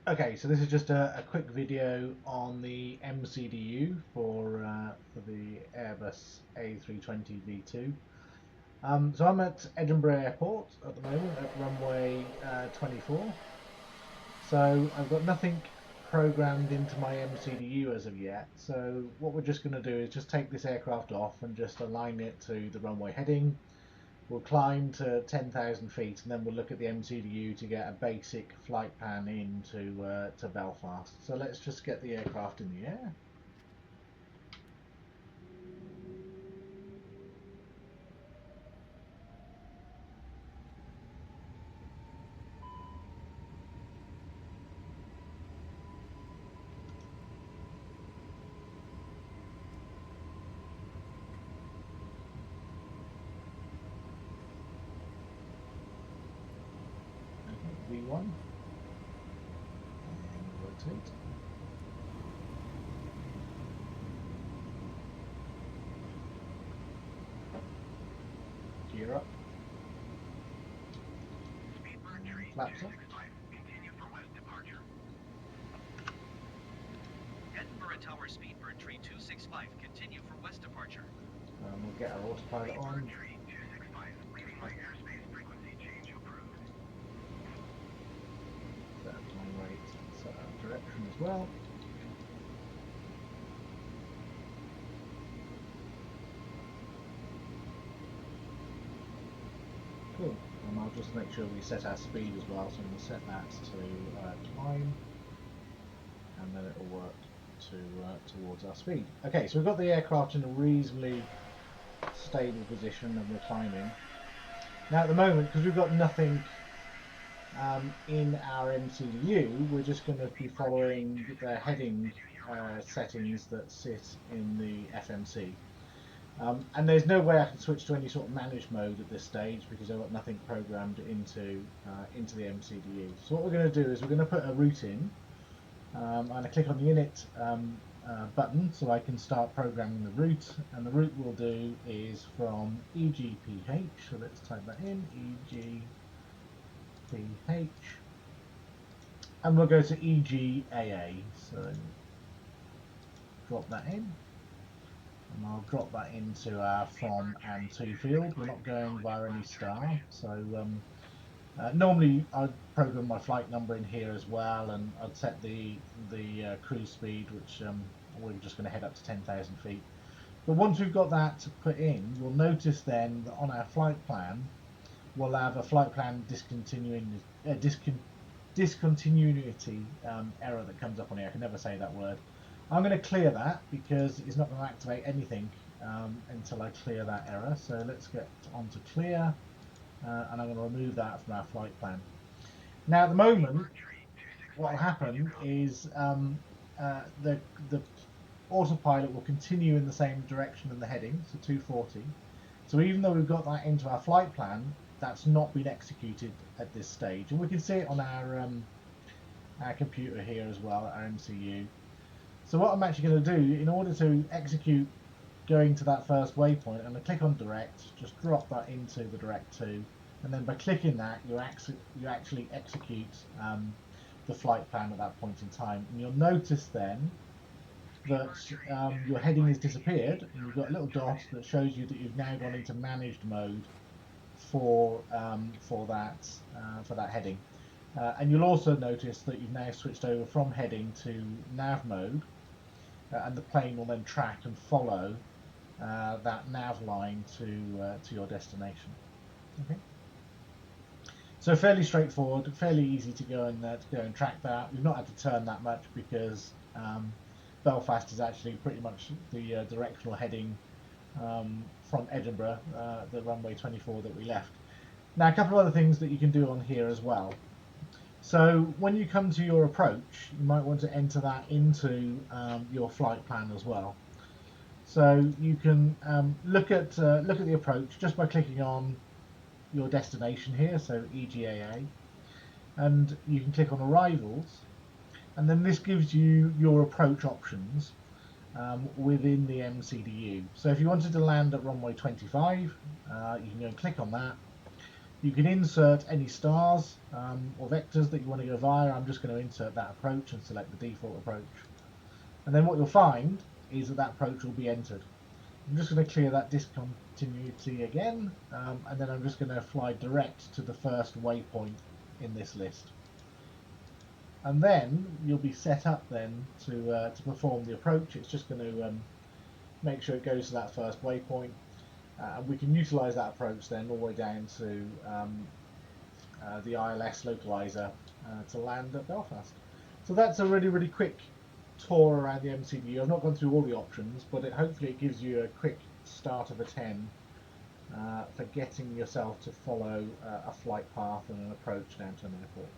Okay, so this is just a quick video on the MCDU for the Airbus A320 V2. So I'm at Edinburgh Airport at the moment at runway 24. So I've got nothing programmed into my MCDU as of yet. So what we're just going to do is just take this aircraft off and just align it to the runway heading. We'll climb to 10,000 feet and then we'll look at the MCDU to get a basic flight plan into to Belfast. So let's just get the aircraft in the air. Okay, V1. And rotate. Gear up. Flaps up. Edinburgh Tower speed burn tree 265. Continue for west departure. We'll get our autopilot on. Set my rate, set our direction as well. Cool. And I'll just make sure we set our speed as well. So I'm going to set that to climb, and then it'll work to towards our speed. Okay, so we've got the aircraft in a reasonably stable position and we're climbing. Now at the moment, because we've got nothing in our MCDU, we're just going to be following the heading settings that sit in the FMC. And there's no way I can switch to any sort of managed mode at this stage because I've got nothing programmed into the MCDU. So what we're going to do is we're going to put a route in. I'm going to click on the init button so I can start programming the route, and the route we'll do is from EGPH, so let's type that in, EGPH, and we'll go to EGAA, so drop that in, and I'll drop that into our from and to field. We're not going via any star, so normally I'd program my flight number in here as well, and I'd set the cruise speed, which we're just going to head up to 10,000 feet. But once we've got that put in, we'll notice then that on our flight plan, we'll have a flight plan discontinuity error that comes up on here. I can never say that word. I'm going to clear that because it's not going to activate anything until I clear that error. So let's get on to clear. And I'm going to remove that from our flight plan. Now at the moment, what will happen is the autopilot will continue in the same direction in the heading, so 240. So even though we've got that into our flight plan, that's not been executed at this stage. And we can see it on our computer here as well, our MCU. So what I'm actually going to do, in order to execute going to that first waypoint, I'm going to click on direct, just drop that into the direct 2, and then by clicking that you actually execute the flight plan at that point in time. And you'll notice then that your heading has disappeared and you've got a little dot that shows you that you've now gone into managed mode for that heading. And you'll also notice that you've now switched over from heading to nav mode, and the plane will then track and follow that nav line to your destination. Okay. So fairly straightforward, fairly easy to go and track that. We've not had to turn that much because Belfast is actually pretty much the directional heading from Edinburgh, the runway 24 that we left. Now a couple of other things that you can do on here as well. So when you come to your approach, you might want to enter that into your flight plan as well. So you can look at the approach just by clicking on your destination here, so EGAA, and you can click on arrivals, and then this gives you your approach options within the MCDU. So if you wanted to land at runway 25, you can go and click on that. You can insert any stars or vectors that you want to go via. I'm just going to insert that approach and select the default approach. And then what you'll find is that approach will be entered. I'm just going to clear that discontinuity again, and then I'm just going to fly direct to the first waypoint in this list. And then you'll be set up then to perform the approach. It's just going to make sure it goes to that first waypoint, and we can utilize that approach then all the way down to the ILS localizer to land at Belfast. So that's a really quick tour around the MCDU. I've not gone through all the options, but hopefully it gives you a quick start of a 10 for getting yourself to follow a flight path and an approach down to an airport.